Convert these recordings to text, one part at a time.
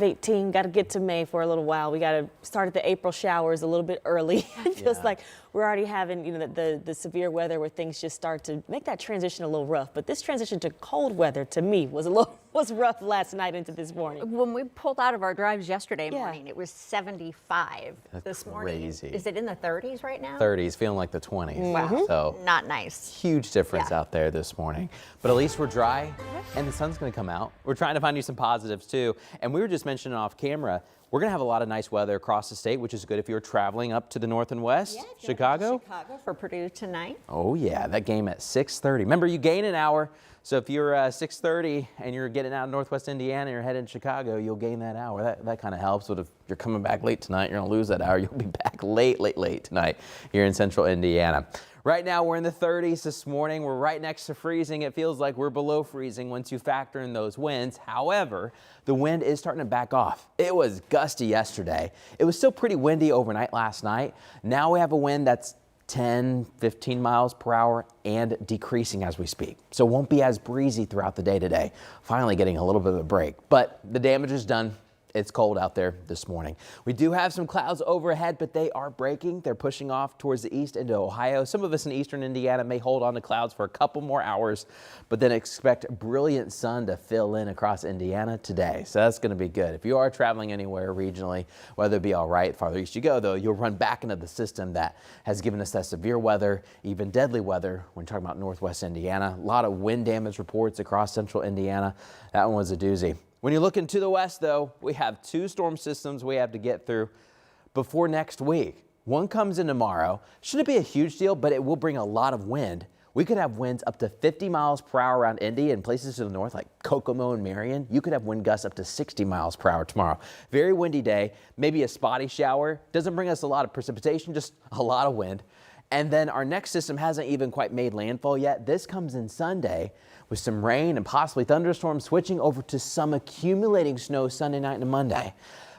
18, got to get to May for a little while. We got to start at the April showers a little bit early. It feels like we're already having, the severe weather where things just start to make that transition a little rough. But this transition to cold weather to me was rough last night into this morning. When we pulled out of our drives yesterday morning, it was 75 this morning. Crazy. Is it in the 30s right now? 30s, feeling like the 20s. Wow, So not nice. huge difference out there this morning. But at least we're dry and the sun's going to come out. We're trying to find you some positives too. And we were just mentioning off camera, we're going to have a lot of nice weather across the state, which is good if you're traveling up to the north and west. Yeah, Chicago for Purdue tonight. Oh yeah, that game at 6:30. Remember, you gain an hour. So if you're 6:30 and you're getting out of northwest Indiana and you're heading to Chicago, you'll gain that hour. That kind of helps. But if you're coming back late tonight, you're going to lose that hour. You'll be back late tonight here in central Indiana. Right now, we're in the 30s this morning. We're right next to freezing. It feels like we're below freezing once you factor in those winds. However, the wind is starting to back off. It was gusty yesterday. It was still pretty windy overnight last night. Now we have a wind that's 10, 15 miles per hour and decreasing as we speak. So it won't be as breezy throughout the day today. Finally getting a little bit of a break, but the damage is done. It's cold out there this morning. We do have some clouds overhead, but they are breaking. They're pushing off towards the east into Ohio. Some of us in eastern Indiana may hold on to clouds for a couple more hours, but then expect brilliant sun to fill in across Indiana today. So that's going to be good. If you are traveling anywhere regionally, weather will be all right. Farther east you go, though, you'll run back into the system that has given us that severe weather, even deadly weather when talking about northwest Indiana. A lot of wind damage reports across central Indiana. That one was a doozy. When you're looking to the west, though, we have two storm systems we have to get through before next week. One comes in tomorrow. Shouldn't be a huge deal, but it will bring a lot of wind. We could have winds up to 50 miles per hour around Indy and places to the north like Kokomo and Marion. You could have wind gusts up to 60 miles per hour tomorrow. Very windy day, maybe a spotty shower. Doesn't bring us a lot of precipitation, just a lot of wind. And then our next system hasn't even quite made landfall yet. This comes in Sunday with some rain and possibly thunderstorms switching over to some accumulating snow Sunday night and Monday.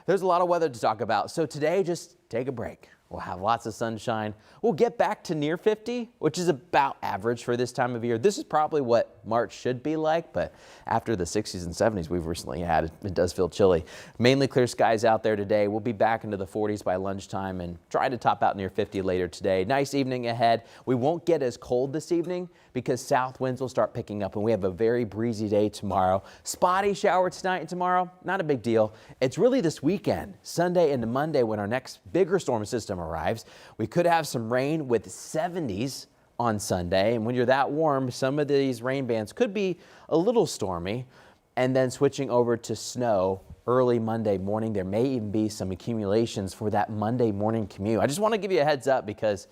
There's a lot of weather to talk about. So today, just take a break. We'll have lots of sunshine. We'll get back to near 50, which is about average for this time of year. This is probably what March should be like, but after the 60s and 70s we've recently had, it does feel chilly. Mainly clear skies out there today. We'll be back into the 40s by lunchtime and try to top out near 50 later today. Nice evening ahead. We won't get as cold this evening because south winds will start picking up and we have a very breezy day tomorrow. Spotty shower tonight and tomorrow, not a big deal. It's really this weekend, Sunday into Monday, when our next bigger storm system arrives. We could have some rain with 70s on Sunday, and when you're that warm, some of these rain bands could be a little stormy, and then switching over to snow early Monday morning. There may even be some accumulations for that Monday morning commute. I just want to give you a heads up because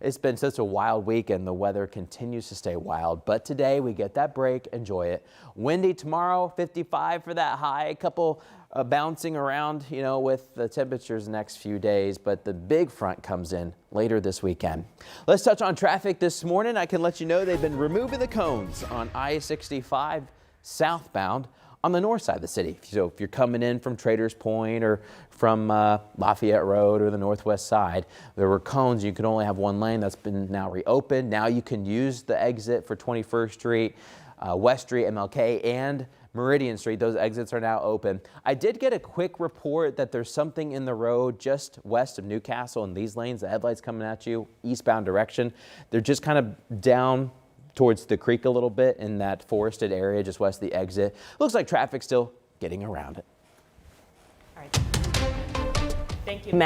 it's been such a wild week and the weather continues to stay wild. But today we get that break, enjoy it. Windy tomorrow, 55 for that high, a couple bouncing around, with the temperatures the next few days. But the big front comes in later this weekend. Let's touch on traffic this morning. I can let you know they've been removing the cones on I-65 southbound on the north side of the city. So if you're coming in from Traders Point or from Lafayette Road or the northwest side, there were cones. You could only have one lane. That's been now reopened. Now you can use the exit for 21st Street, West Street, MLK, and Meridian Street. Those exits are now open. I did get a quick report that there's something in the road just west of Newcastle in these lanes. The headlights coming at you eastbound direction. They're just kind of down towards the creek a little bit in that forested area just west of the exit. Looks like traffic's still getting around it. All right. Thank you, Matt.